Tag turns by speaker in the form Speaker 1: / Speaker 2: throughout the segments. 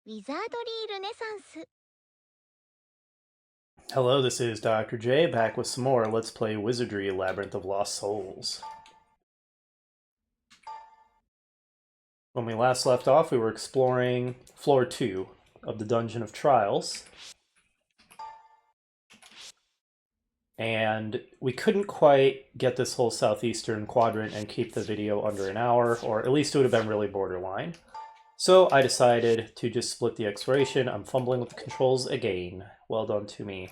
Speaker 1: Wizardry Renaissance.
Speaker 2: Hello, this is Dr. J, back with some more Let's Play Wizardry Labyrinth of Lost Souls. When we last left off, we were exploring floor 2 of the Dungeon of Trials. And we couldn't quite get this whole southeastern quadrant and keep the video under an hour, or at least it would have been really borderline. So I decided to just split the exploration. I'm fumbling with the controls again. Well done to me.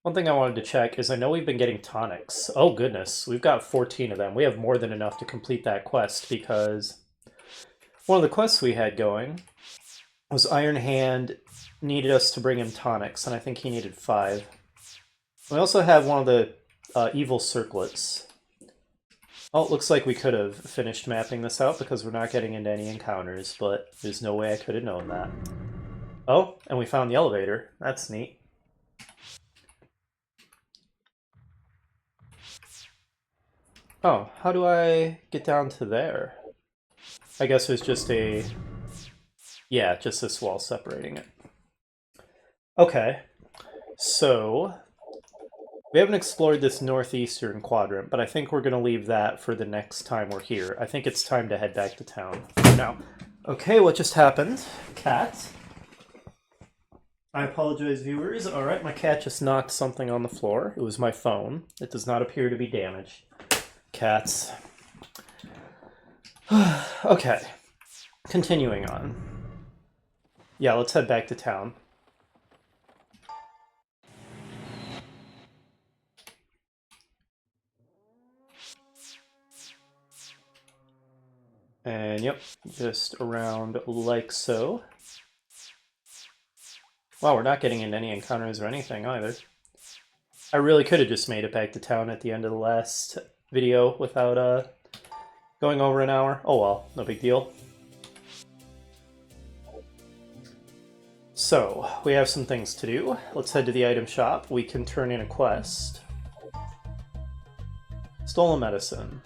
Speaker 2: One thing I wanted to check is I know we've been getting tonics. Oh goodness, we've got 14 of them. We have more than enough to complete that quest because one of the quests we had going was Iron Hand needed us to bring him tonics, and I think he needed 5. We also have one of the evil circlets. Oh, it looks like we could have finished mapping this out because we're not getting into any encounters, but there's no way I could have known that. Oh, and we found the elevator. That's neat. Oh, how do I get down to there? I guess it was just a... yeah, just this wall separating it. Okay, so... we haven't explored this northeastern quadrant, but I think we're going to leave that for the next time we're here. I think it's time to head back to town now. Okay, what just happened? Cat. I apologize, viewers. Alright, my cat just knocked something on the floor. It was my phone. It does not appear to be damaged. Cats. Okay. Continuing on. Yeah, let's head back to town. And yep, just around like so. Wow, we're not getting into any encounters or anything either. I really could have just made it back to town at the end of the last video without going over an hour. Oh well, no big deal. So, we have some things to do. Let's head to the item shop. We can turn in a quest. Stolen medicine.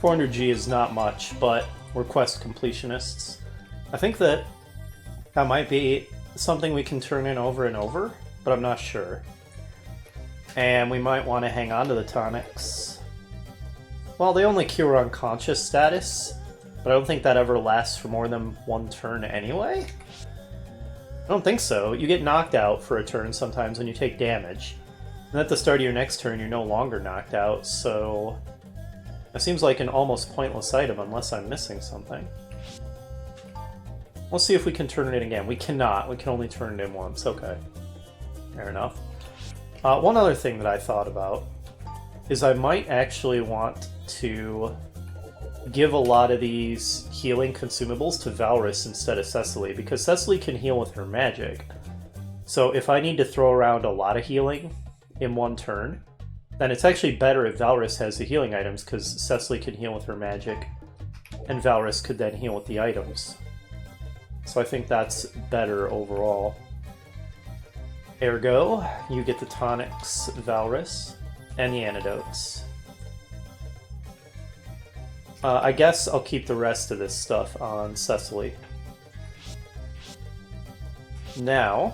Speaker 2: 400G is not much, but we're quest completionists. I think that might be something we can turn in over and over, but I'm not sure. And we might want to hang on to the tonics. Well, they only cure unconscious status, but I don't think that ever lasts for more than one turn anyway? I don't think so. You get knocked out for a turn sometimes when you take damage. And at the start of your next turn, you're no longer knocked out, so... it seems like an almost pointless item unless I'm missing something. We'll see if we can turn it in again. We cannot. We can only turn it in once. Okay. Fair enough. One other thing that I thought about is I might actually want to give a lot of these healing consumables to Valrys instead of Cecily, because Cecily can heal with her magic. So if I need to throw around a lot of healing in one turn, then it's actually better if Valrys has the healing items, because Cecily can heal with her magic, and Valrys could then heal with the items. So I think that's better overall. Ergo, you get the tonics, Valrys, and the antidotes. I guess I'll keep the rest of this stuff on Cecily. Now,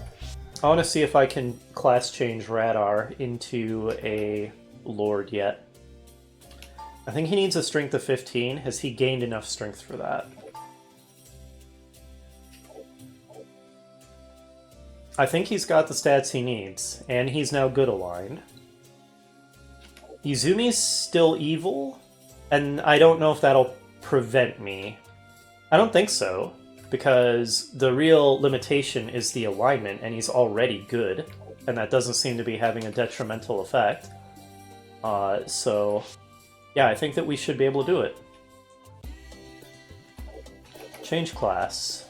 Speaker 2: I want to see if I can class change Radar into a Lord yet. I think he needs a strength of 15. Has he gained enough strength for that? I think he's got the stats he needs, and he's now good aligned. Izumi's still evil, and I don't know if that'll prevent me. I don't think so, because the real limitation is the alignment, and he's already good, and that doesn't seem to be having a detrimental effect. So, yeah, I think that we should be able to do it. Change class.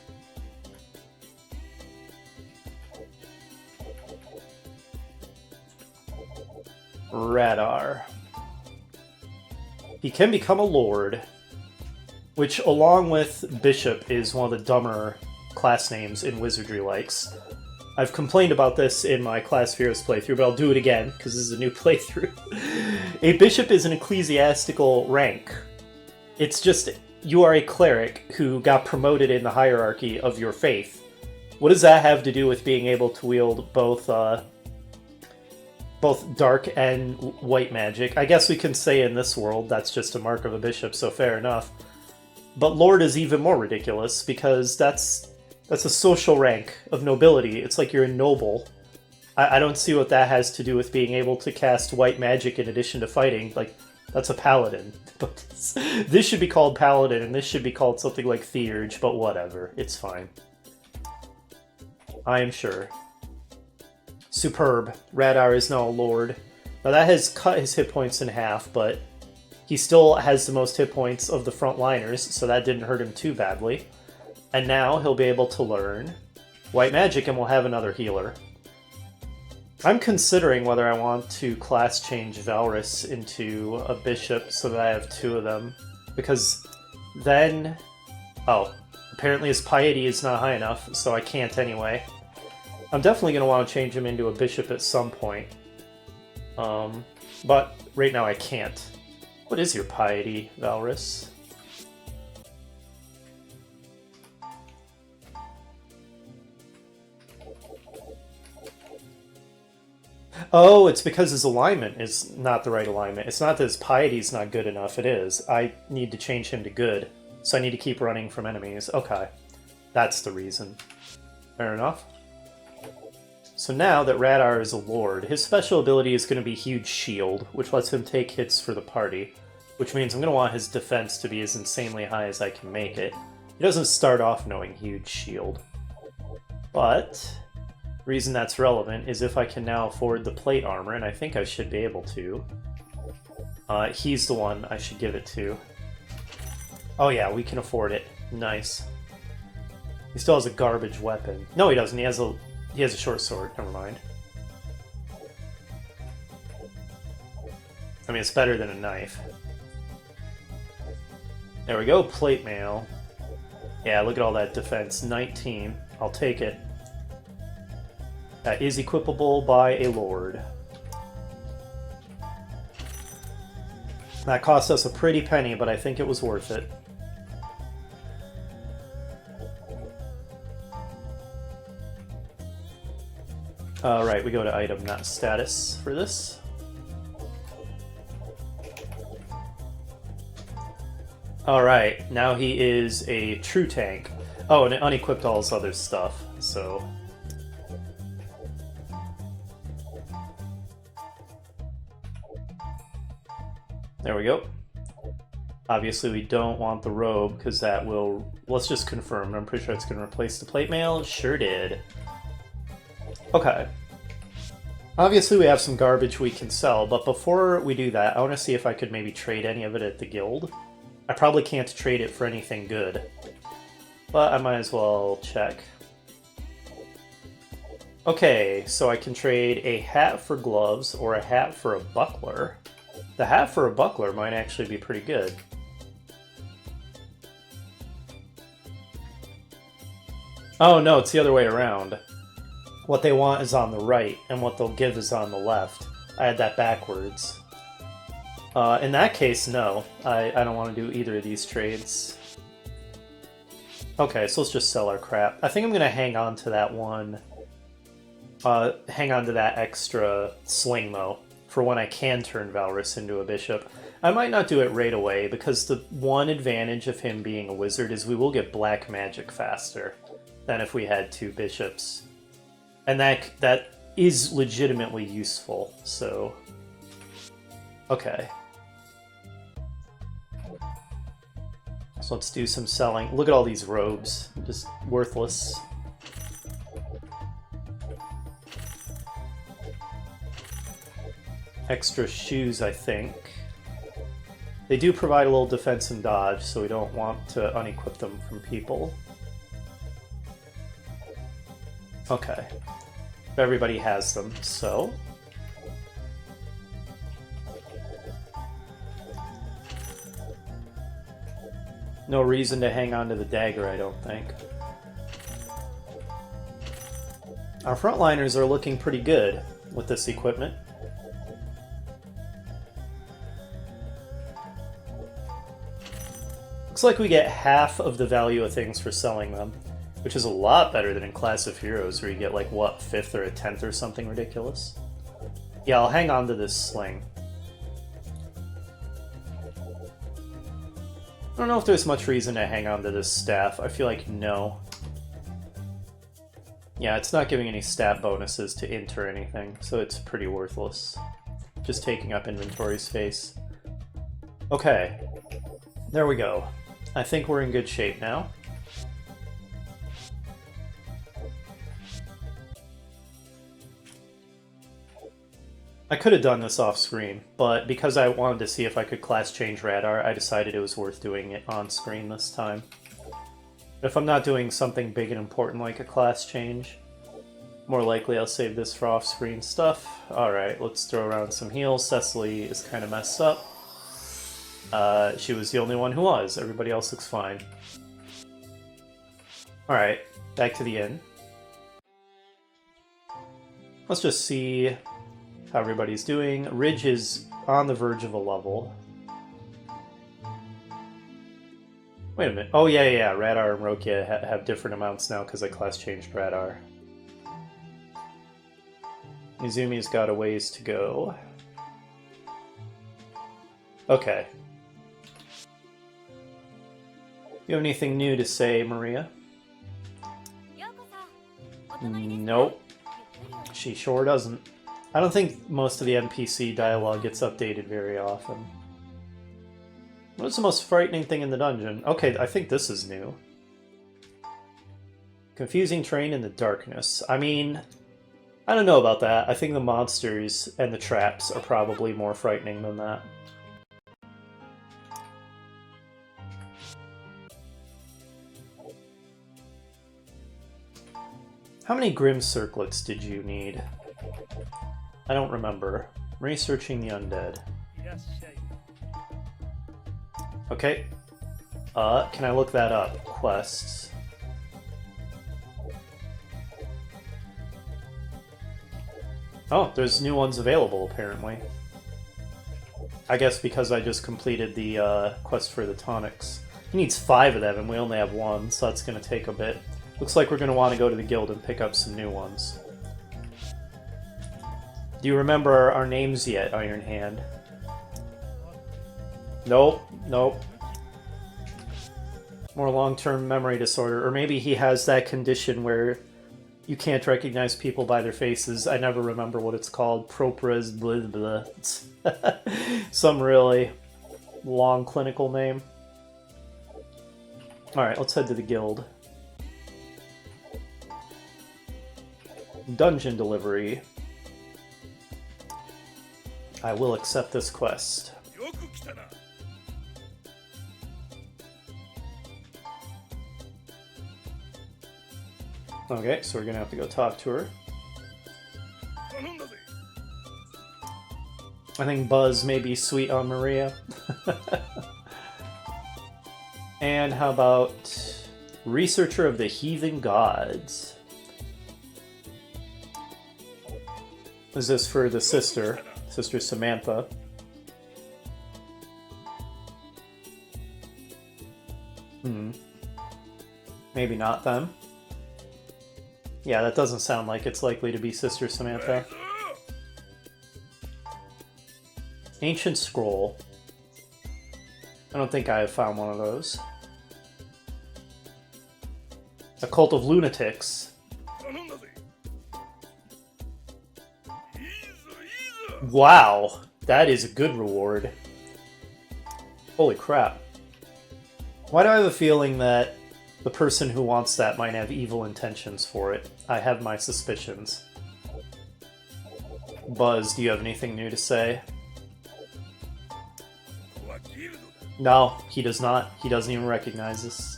Speaker 2: Radar. He can become a Lord, which, along with Bishop, is one of the dumber class names in Wizardry likes. I've complained about this in my Class of Heroes playthrough, but I'll do it again, because this is a new playthrough. A bishop is an ecclesiastical rank. It's just, you are a cleric who got promoted in the hierarchy of your faith. What does that have to do with being able to wield both dark and white magic? I guess we can say in this world that's just a mark of a bishop, so fair enough. But Lord is even more ridiculous, because that's a social rank of nobility. It's like you're a noble. I don't see what that has to do with being able to cast white magic in addition to fighting. Like, that's a paladin. But this should be called paladin, and this should be called something like theurge, but whatever. It's fine. I am sure. Superb. Radar is now a lord. Now that has cut his hit points in half, but he still has the most hit points of the frontliners, so that didn't hurt him too badly. And now he'll be able to learn white magic, and we'll have another healer. I'm considering whether I want to class change Valrus into a bishop so that I have two of them. Because then... Oh, apparently his piety is not high enough, so I can't anyway. I'm definitely going to want to change him into a bishop at some point. But right now I can't. What is your piety, Valrus? Oh, it's because his alignment is not the right alignment. It's not that his piety is not good enough, it is. I need to change him to good, so I need to keep running from enemies. Okay, that's the reason. Fair enough. So now that Radar is a lord, his special ability is going to be Huge Shield, which lets him take hits for the party, which means I'm going to want his defense to be as insanely high as I can make it. He doesn't start off knowing Huge Shield, but... reason that's relevant is if I can now afford the plate armor, and I think I should be able to. He's the one I should give it to. Oh yeah, we can afford it. Nice. He still has a garbage weapon. No, he doesn't. He has a short sword. Never mind. I mean, it's better than a knife. There we go. Plate mail. Yeah, look at all that defense. 19. I'll take it. That is equipable by a lord. That cost us a pretty penny, but I think it was worth it. Alright, we go to item, not status for this. Alright, now he is a true tank. Oh, and it unequipped all his other stuff, so... there we go. Obviously we don't want the robe, because that will... let's just confirm. I'm pretty sure it's going to replace the plate mail. Sure did. Okay. Obviously we have some garbage we can sell, but before we do that, I want to see if I could maybe trade any of it at the guild. I probably can't trade it for anything good, but I might as well check. Okay, so I can trade a hat for gloves or a hat for a buckler. The hat for a buckler might actually be pretty good. Oh no, it's the other way around. What they want is on the right, and what they'll give is on the left. I had that backwards. In that case, no. I don't want to do either of these trades. Okay, so let's just sell our crap. I think I'm going to hang on to that one. Hang on to that extra sling, though, for when I can turn Valrus into a bishop. I might not do it right away, because the one advantage of him being a wizard is we will get black magic faster than if we had two bishops. And that is legitimately useful, so... okay. So let's do some selling. Look at all these robes. Just worthless. Extra shoes, I think. They do provide a little defense and dodge, so we don't want to unequip them from people. Okay. Everybody has them, so... no reason to hang on to the dagger, I don't think. Our frontliners are looking pretty good with this equipment. Looks like we get half of the value of things for selling them, which is a lot better than in Class of Heroes, where you get like, what, 5th or a 10th or something ridiculous? Yeah, I'll hang on to this sling. I don't know if there's much reason to hang on to this staff. I feel like no. Yeah, it's not giving any stat bonuses to int or anything, so it's pretty worthless. Just taking up inventory space. Okay, there we go. I think we're in good shape now. I could have done this off screen, but because I wanted to see if I could class change Radar, I decided it was worth doing it on screen this time. But if I'm not doing something big and important like a class change, more likely I'll save this for off-screen stuff. Alright, let's throw around some heals. Cecily is kind of messed up. She was the only one who was. Everybody else looks fine. Alright, back to the inn. Let's just see how everybody's doing. Ridge is on the verge of a level. Wait a minute. Oh, yeah. Radar and Rokia have different amounts now because I class changed Radar. Izumi's got a ways to go. Okay. You have anything new to say, Maria? Nope. She sure doesn't. I don't think most of the NPC dialogue gets updated very often. What's the most frightening thing in the dungeon? Okay, I think this is new. Confusing terrain in the darkness. I mean, I don't know about that. I think the monsters and the traps are probably more frightening than that. How many Grim Circlets did you need? I don't remember. Researching the undead. Okay. Can I look that up? Quests. Oh, there's new ones available, apparently. I guess because I just completed the quest for the tonics. He needs 5 of them, and we only have 1, so that's going to take a bit. Looks like we're going to want to go to the guild and pick up some new ones. Do you remember our names yet, Iron Hand? Nope. More long-term memory disorder. Or maybe he has that condition where you can't recognize people by their faces. I never remember what it's called. Propres blah blah. Some really long clinical name. Alright, let's head to the guild. Dungeon delivery. I will accept this quest. Okay, so we're gonna have to go talk to her. I think Buzz may be sweet on Maria. And how about Researcher of the Heathen Gods? Is this for the sister? Sister Samantha. Maybe not then. Yeah, that doesn't sound like it's likely to be Sister Samantha. Ancient Scroll. I don't think I have found one of those. A Cult of Lunatics. Wow, that is a good reward. Holy crap. Why do I have a feeling that the person who wants that might have evil intentions for it? I have my suspicions. Buzz, do you have anything new to say? No, he does not. He doesn't even recognize this.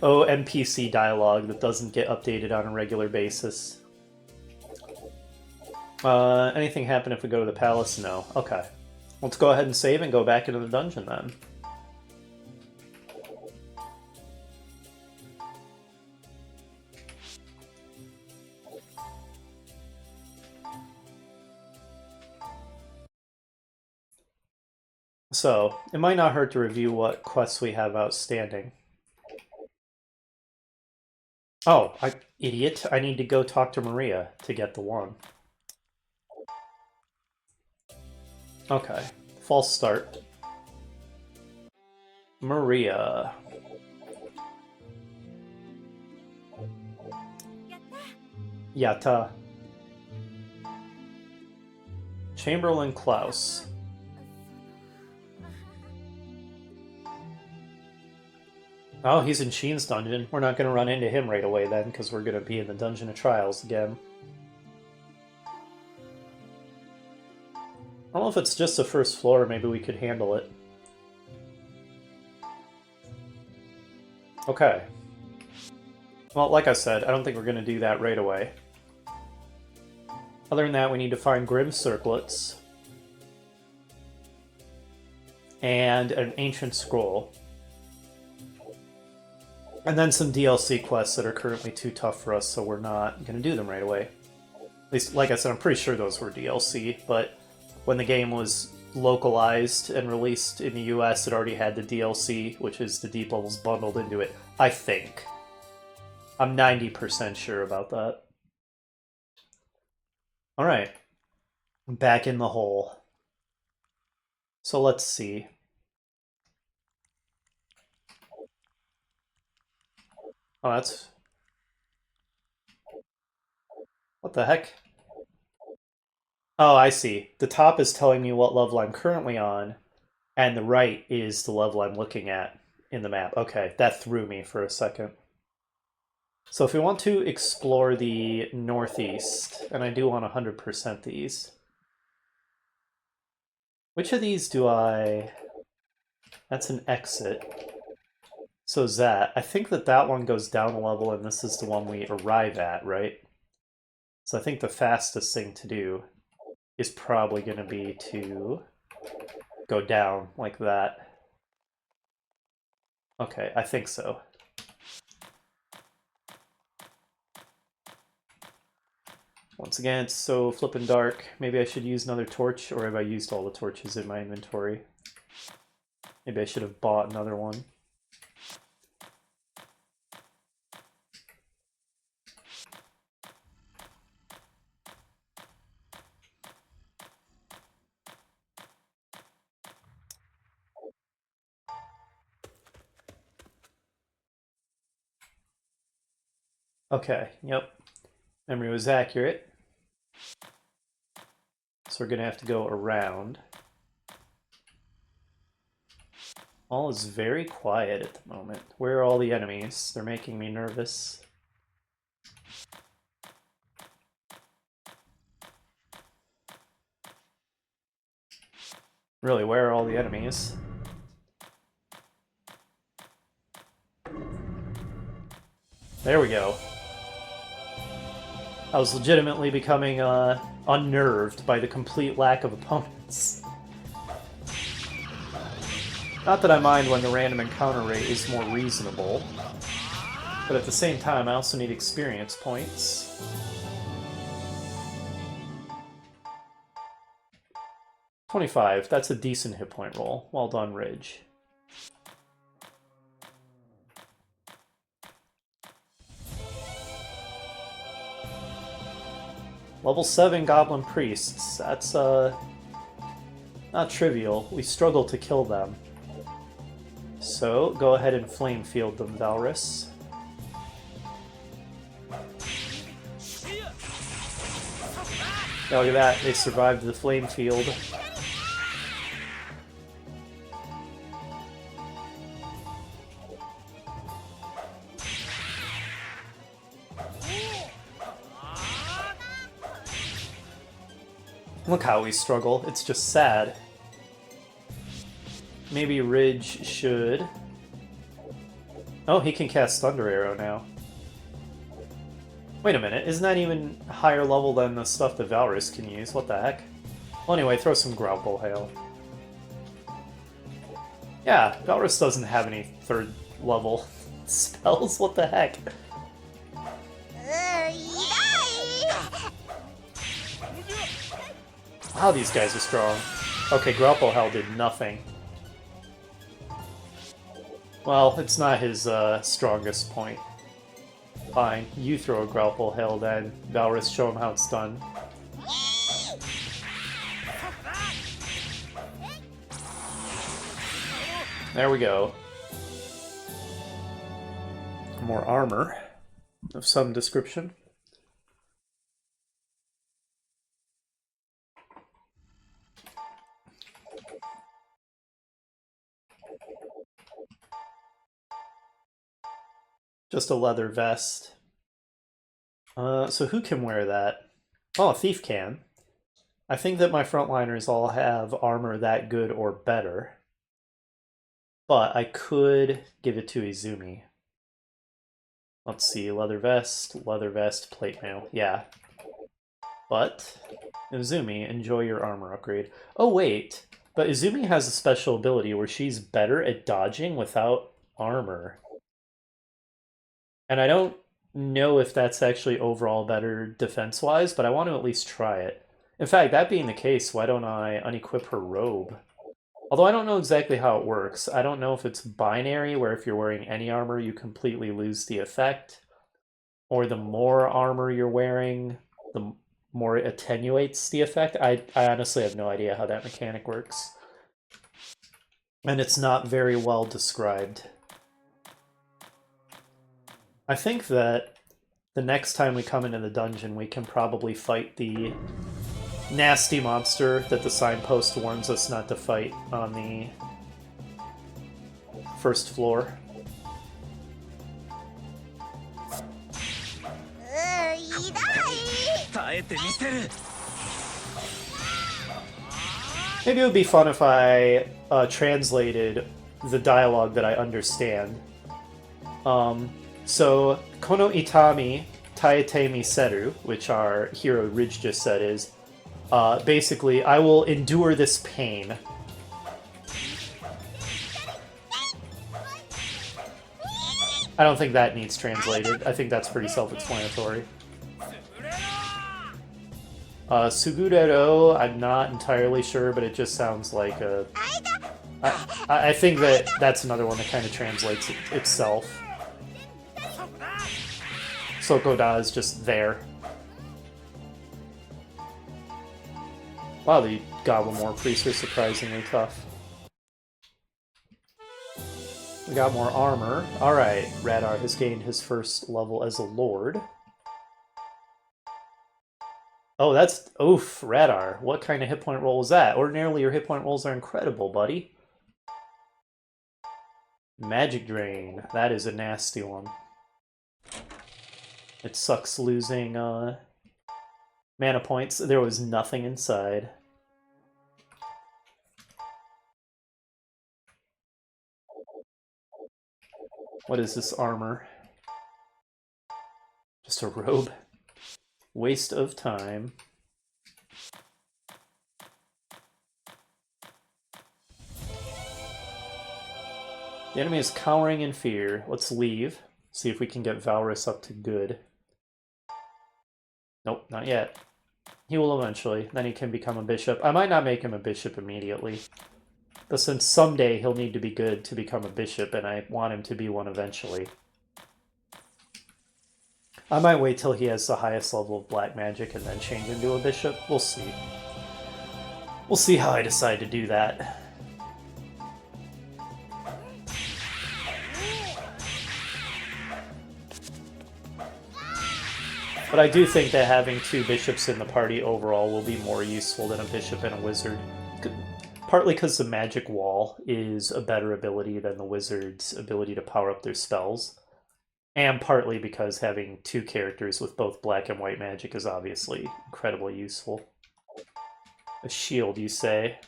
Speaker 2: Oh, NPC dialogue that doesn't get updated on a regular basis. Anything happen if we go to the palace? No. Okay. Let's go ahead and save and go back into the dungeon then. So, it might not hurt to review what quests we have outstanding. Oh, idiot. I need to go talk to Maria to get the one. Okay. False start. Maria. Yatta. Chamberlain Klaus. Oh, he's in Sheen's dungeon. We're not going to run into him right away then, because we're going to be in the Dungeon of Trials again. I don't know if it's just the first floor, maybe we could handle it. Okay. Well, like I said, I don't think we're going to do that right away. Other than that, we need to find Grimm circlets. And an ancient scroll. And then some DLC quests that are currently too tough for us, so we're not going to do them right away. At least, like I said, I'm pretty sure those were DLC, but when the game was localized and released in the US, it already had the DLC, which is the deep levels bundled into it. I think. I'm 90% sure about that. Alright. I'm back in the hole. So let's see. Oh, that's... What the heck? Oh, I see. The top is telling me what level I'm currently on, and the right is the level I'm looking at in the map. Okay, that threw me for a second. So if we want to explore the northeast, and I do want 100% these, which of these do I... That's an exit. So is that. I think that that one goes down a level, and this is the one we arrive at, right? So I think the fastest thing to do is probably going to be to go down like that. Okay, I think so. Once again, it's so flippin' dark. Maybe I should use another torch, or have I used all the torches in my inventory? Maybe I should have bought another one. Okay, yep. Memory was accurate. So we're going to have to go around. All is very quiet at the moment. Where are all the enemies? They're making me nervous. Really, where are all the enemies? There we go. I was legitimately becoming unnerved by the complete lack of opponents. Not that I mind when the random encounter rate is more reasonable, but at the same time I also need experience points. $25, that's a decent hit point roll. Well done, Ridge. Level 7 Goblin Priests. That's, not trivial. We struggle to kill them. So, go ahead and Flame Field them, Valrus. Yeah, look at that. They survived the Flame Field. Look how we struggle. It's just sad. Maybe Ridge should... Oh, he can cast Thunder Arrow now. Wait a minute, isn't that even higher level than the stuff that Valrus can use? What the heck? Well, anyway, throw some Grapple Hail. Yeah, Valrus doesn't have any third level spells. What the heck? Wow, these guys are strong. Okay, Grapple Hell did nothing. Well, it's not his strongest point. Fine, you throw a grapple hail then. Valrus, show him how it's done. There we go. More armor of some description. Just a leather vest. So who can wear that? Oh, a thief can. I think that my frontliners all have armor that good or better. But I could give it to Izumi. Let's see, leather vest, plate mail. Yeah. But Izumi, enjoy your armor upgrade. Oh, wait. But Izumi has a special ability where she's better at dodging without armor. And I don't know if that's actually overall better defense-wise, but I want to at least try it. In fact, that being the case, why don't I unequip her robe? Although I don't know exactly how it works. I don't know if it's binary, where if you're wearing any armor, you completely lose the effect. Or the more armor you're wearing, the more it attenuates the effect. I honestly have no idea how that mechanic works. And it's not very well described. I think that the next time we come into the dungeon, we can probably fight the nasty monster that the signpost warns us not to fight on the first floor. Maybe it would be fun if I translated the dialogue that I understand. So, Kono Itami Taete mi Seru, which our hero Ridge just said is, basically, I will endure this pain. I don't think that needs translated. I think that's pretty self-explanatory. Sugurero, I'm not entirely sure, but it just sounds like a... I think that that's another one that kind of translates itself. Sokoda is just there. Wow, the Goblin War priests are surprisingly tough. We got more armor. Alright, Radar has gained his first level as a lord. Oh, that's... Oof, Radar. What kind of hit point roll was that? Ordinarily, your hit point rolls are incredible, buddy. Magic Drain. That is a nasty one. It sucks losing mana points. There was nothing inside. What is this armor? Just a robe. Waste of time. The enemy is cowering in fear. Let's leave. See if we can get Valrus up to good. Nope, not yet. He will eventually. Then he can become a bishop. I might not make him a bishop immediately. But since someday he'll need to be good to become a bishop, and I want him to be one eventually. I might wait till he has the highest level of black magic and then change him to a bishop. We'll see. We'll see how I decide to do that. But I do think that having two bishops in the party overall will be more useful than a bishop and a wizard. Partly because the magic wall is a better ability than the wizard's ability to power up their spells. And partly because having two characters with both black and white magic is obviously incredibly useful. A shield, you say?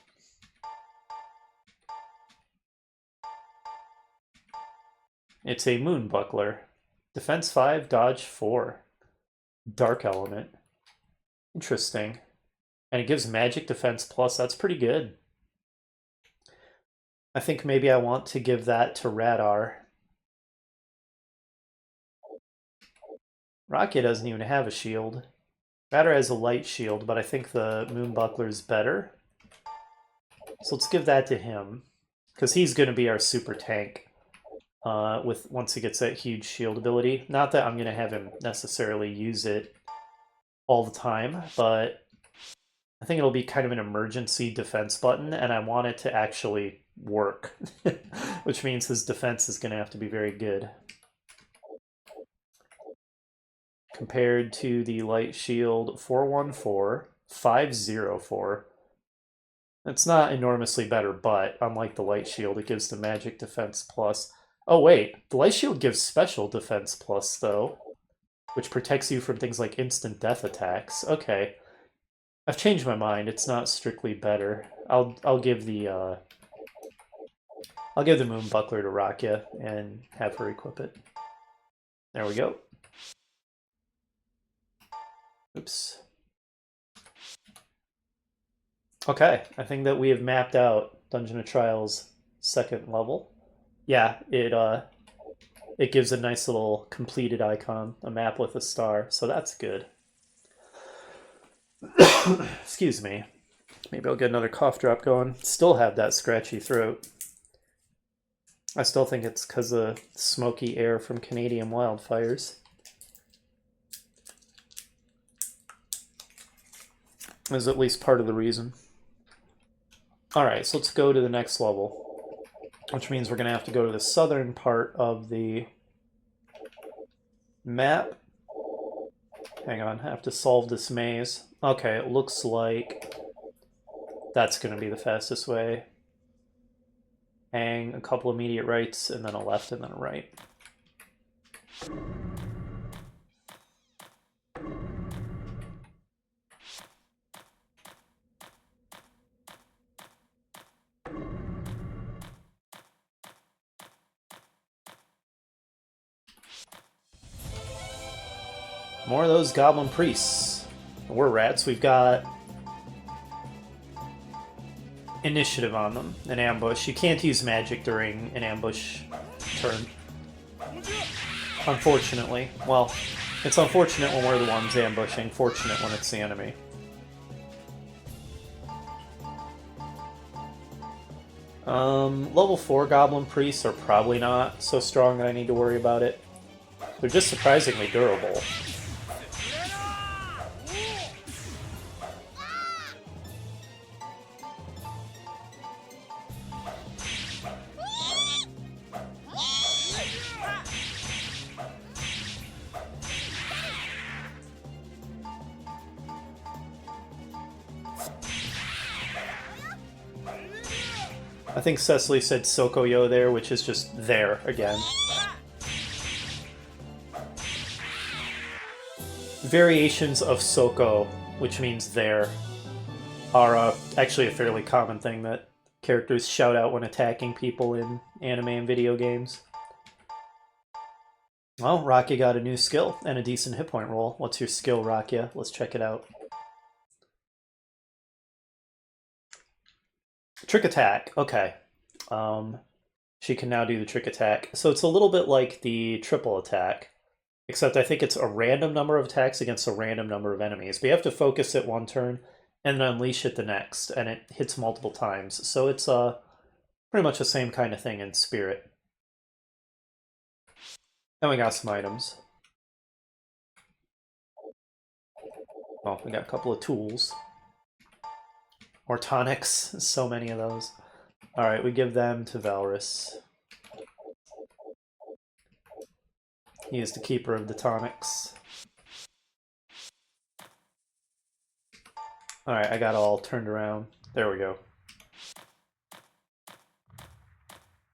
Speaker 2: It's a moon buckler. Defense 5, dodge 4. Dark element. Interesting. And it gives magic defense plus. That's pretty good. I think maybe I want to give that to Radar. Rocket doesn't even have a shield. Radar has a light shield, but I think the moon buckler is better. So let's give that to him. Because he's going to be our super tank. with once he gets that huge shield ability. Not that I'm going to have him necessarily use it all the time, but I think it'll be kind of an emergency defense button, and I want it to actually work, which means his defense is going to have to be very good. Compared to the light shield 414, 504. It's not enormously better, but unlike the light shield, it gives the magic defense plus. Oh wait, the light shield gives special defense plus though, which protects you from things like instant death attacks. Okay, I've changed my mind. It's not strictly better. I'll give the moon buckler to Rakia and have her equip it. There we go. Oops. Okay, I think that we have mapped out Dungeon of Trials' second level. Yeah, it gives a nice little completed icon, a map with a star, so that's good. Excuse me. Maybe I'll get another cough drop going. Still have that scratchy throat. I still think it's because of smoky air from Canadian wildfires. Is at least part of the reason. Alright, so let's go to the next level, which means we're going to have to go to the southern part of the map. Hang on, I have to solve this maze. Okay, it looks like that's going to be the fastest way. Hang a couple immediate rights, and then a left, and then a right. More of those goblin priests. We're rats. We've got initiative on them, an ambush. You can't use magic during an ambush turn. Unfortunately. Well, it's unfortunate when we're the ones ambushing, fortunate when it's the enemy. Level 4 goblin priests are probably not so strong that I need to worry about it. They're just surprisingly durable. I think Cecily said Sokoyo there, which is just there again. Variations of Soko, which means there, are actually a fairly common thing that characters shout out when attacking people in anime and video games. Well, Rakia got a new skill and a decent hit point roll. What's your skill, Rakia? Let's check it out. Trick attack. Okay. She can now do the trick attack. So it's a little bit like the triple attack, except I think it's a random number of attacks against a random number of enemies. But you have to focus it one turn and then unleash it the next, and it hits multiple times. So it's pretty much the same kind of thing in Spirit. And we got some items. Well, we got a couple of tools. Or tonics, so many of those. Alright, we give them to Valrus. He is the keeper of the tonics. Alright, I got all turned around. There we go.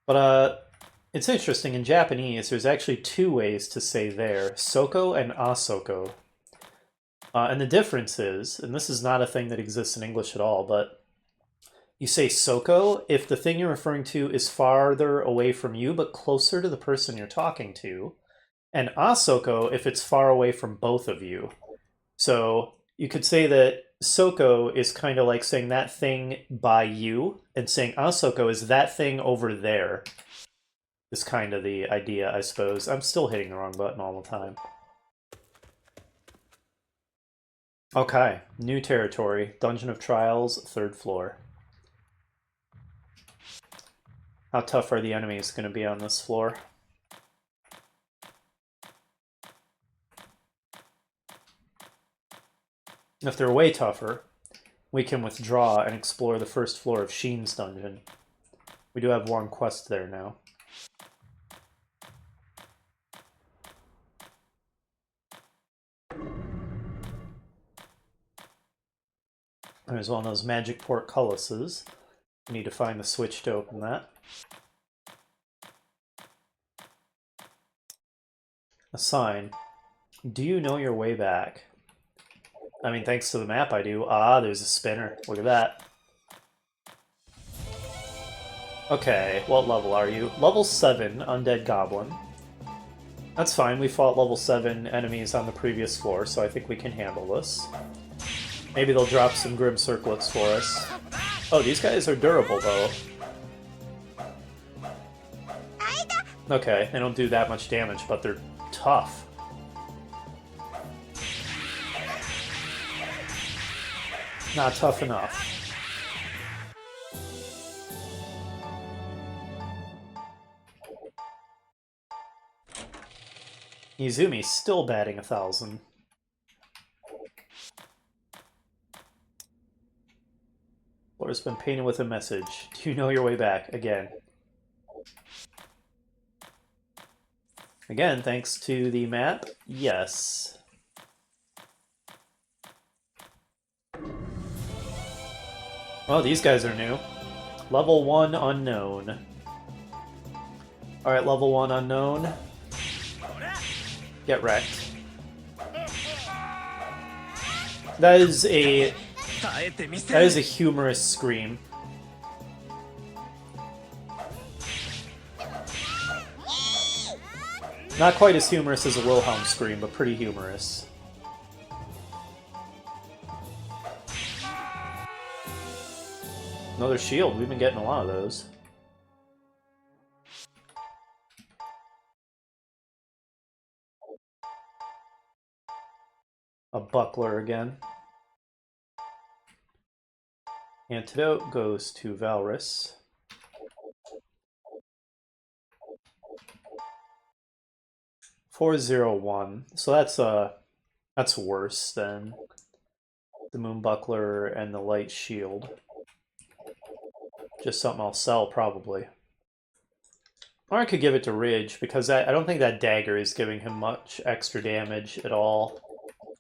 Speaker 2: But, it's interesting, in Japanese, there's actually two ways to say there. Soko and asoko. And the difference is, and this is not a thing that exists in English at all, but you say Soko if the thing you're referring to is farther away from you, but closer to the person you're talking to. And asoko if it's far away from both of you. So you could say that Soko is kind of like saying that thing by you, and saying asoko is that thing over there. Is kind of the idea, I suppose. I'm still hitting the wrong button all the time. Okay, new territory. Dungeon of Trials, 3rd floor. How tough are the enemies going to be on this floor? If they're way tougher, we can withdraw and explore the first floor of Sheen's dungeon. We do have one quest there now. There's one of those magic portcullises. We need to find the switch to open that. A sign. Do you know your way back? I mean, thanks to the map I do. Ah, there's a spinner. Look at that. Okay, what level are you? Level 7, Undead Goblin. That's fine, we fought level 7 enemies on the previous floor, so I think we can handle this. Maybe they'll drop some Grim Circlets for us. Oh, these guys are durable, though. Okay, they don't do that much damage, but they're tough. Not tough enough. Izumi's still batting 1,000. Floor's been painted with a message. Do you know your way back? Again. Again, thanks to the map, yes. Well, these guys are new. Level 1 unknown. Alright, level 1 unknown. Get wrecked. That is a humorous scream. Not quite as humorous as a Wilhelm scream, but pretty humorous. Another shield. We've been getting a lot of those. A buckler again. Antidote goes to Valrus. $401. So that's worse than the Moon Buckler and the Light Shield. Just something I'll sell, probably. Or I could give it to Ridge, because I don't think that dagger is giving him much extra damage at all.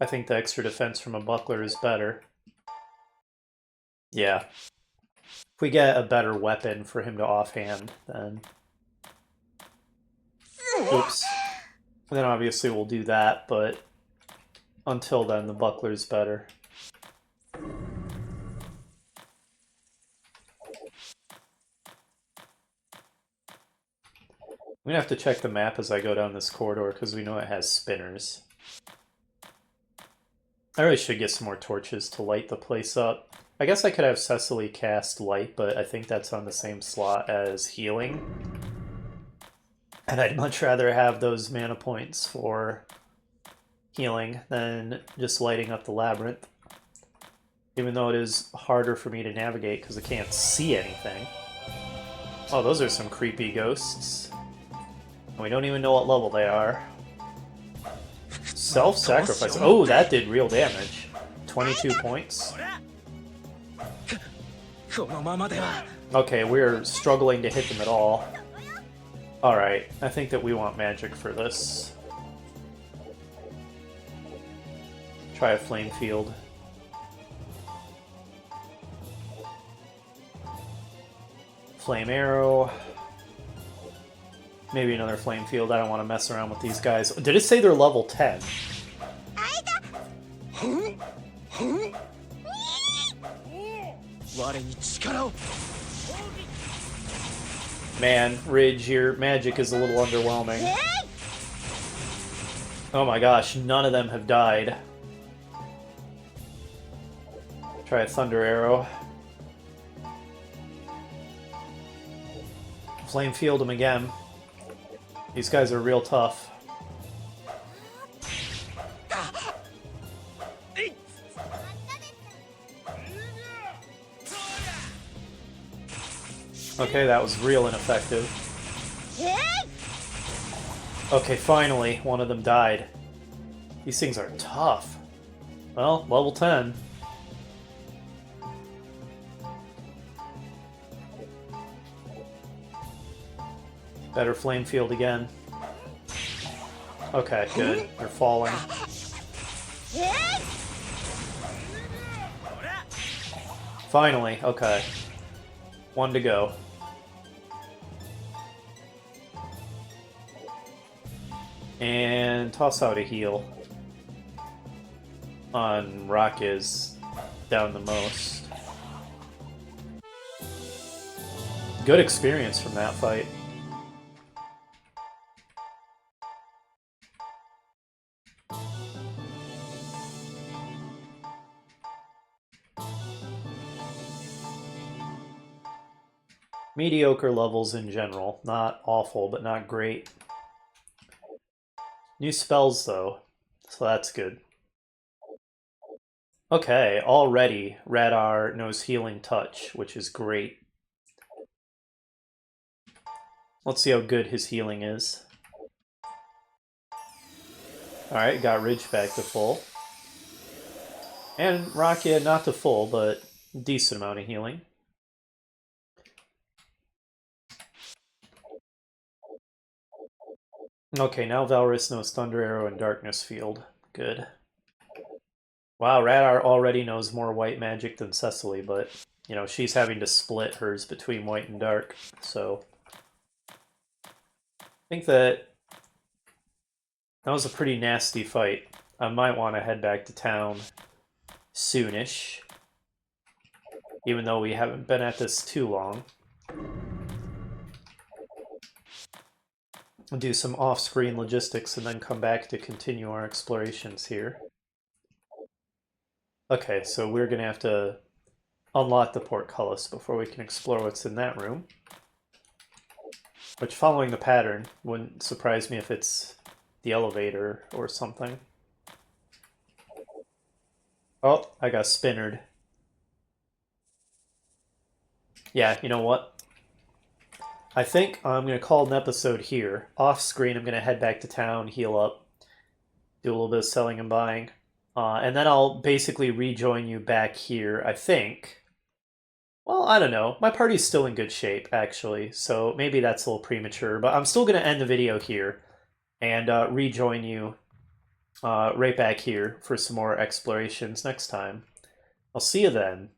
Speaker 2: I think the extra defense from a buckler is better. Yeah. If we get a better weapon for him to offhand, then... Oops. Then obviously we'll do that, but until then the buckler's better. I'm gonna have to check the map as I go down this corridor, because we know it has spinners. I really should get some more torches to light the place up. I guess I could have Cecily cast light, but I think that's on the same slot as healing. And I'd much rather have those mana points for healing than just lighting up the labyrinth. Even though it is harder for me to navigate because I can't see anything. Oh, those are some creepy ghosts. And we don't even know what level they are. Self-sacrifice. Oh, that did real damage. 22 points. Okay, we're struggling to hit them at all. Alright, I think that we want magic for this. Try a flame field. Flame arrow. Maybe another flame field. I don't want to mess around with these guys. Did it say they're level 10? Man, Ridge, your magic is a little underwhelming. Oh my gosh, none of them have died. Try a thunder arrow. Flame field him again. These guys are real tough. Okay, that was real ineffective. Okay, finally, one of them died. These things are tough. Well, level 10. Better flame field again. Okay, good. You're falling. Finally, okay. One to go. And toss out a heal on Rock is down the most. Good experience from that fight. Mediocre levels in general. Not awful, but not great. New spells, though, so that's good. Okay, already Radar knows Healing Touch, which is great. Let's see how good his healing is. Alright, got Ridge back to full. And Rakia not to full, but decent amount of healing. Okay, now Valrys knows Thunder Arrow and Darkness Field. Good. Wow, Radar already knows more white magic than Cecily, but, you know, she's having to split hers between white and dark, so... I think that was a pretty nasty fight. I might want to head back to town soonish, even though we haven't been at this too long. We'll do some off-screen logistics and then come back to continue our explorations here. Okay, so we're going to have to unlock the portcullis before we can explore what's in that room. Which, following the pattern, wouldn't surprise me if it's the elevator or something. Oh, I got spinnered. Yeah, you know what? I think I'm going to call an episode here. Off screen, I'm going to head back to town, heal up, do a little bit of selling and buying. And then I'll basically rejoin you back here, I think. Well, I don't know. My party's still in good shape, actually, so maybe that's a little premature. But I'm still going to end the video here and rejoin you right back here for some more explorations next time. I'll see you then.